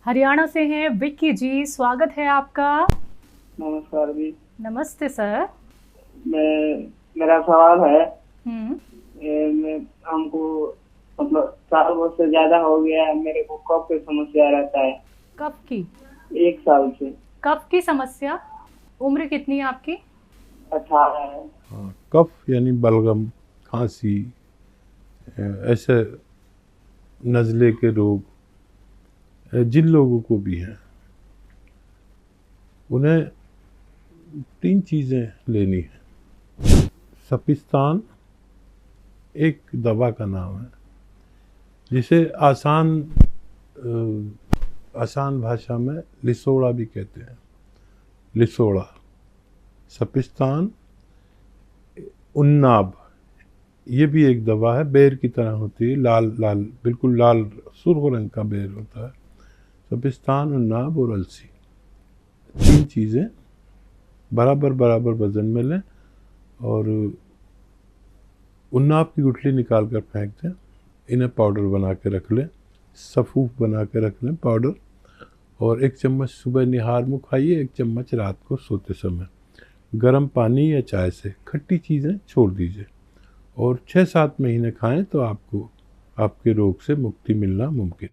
हरियाणा से हैं विक्की जी, स्वागत है आपका। नमस्कार जी। नमस्ते सर। मेरा सवाल है, हम्म। हमको मतलब 4 वर्ष से ज्यादा हो गया है, मेरे को कफ की समस्या रहता है। कफ की? 1 साल से। कफ की समस्या? उम्र कितनी है आपकी? 18 है। हाँ, कफ यानी बलगम, खांसी, ऐसे नज़ले के रोग जिन लोगों को भी हैं उन्हें 3 चीज़ें लेनी है। सपिस्तान एक दवा का नाम है जिसे आसान भाषा में लिसोड़ा भी कहते हैं। लिसोड़ा, सपिस्तान, उन्नाब, ये भी एक दवा है, बेर की तरह होती है, लाल लाल, बिल्कुल लाल सुर्ख रंग का बेर होता है। सपिस्तान, उन्नाब और अलसी, 3 चीज़ें बराबर बराबर वजन में लें और उन्नाब की गुठली निकाल कर फेंक दें। इन्हें पाउडर बना के रख लें, सफ़ूफ बना के रख लें पाउडर, और 1 चम्मच सुबह निहार मुँह खाइए, 1 चम्मच रात को सोते समय। गर्म पानी या चाय से खट्टी चीज़ें छोड़ दीजिए और 6-7 महीने खाएं तो आपको आपके रोग से मुक्ति मिलना मुमकिन।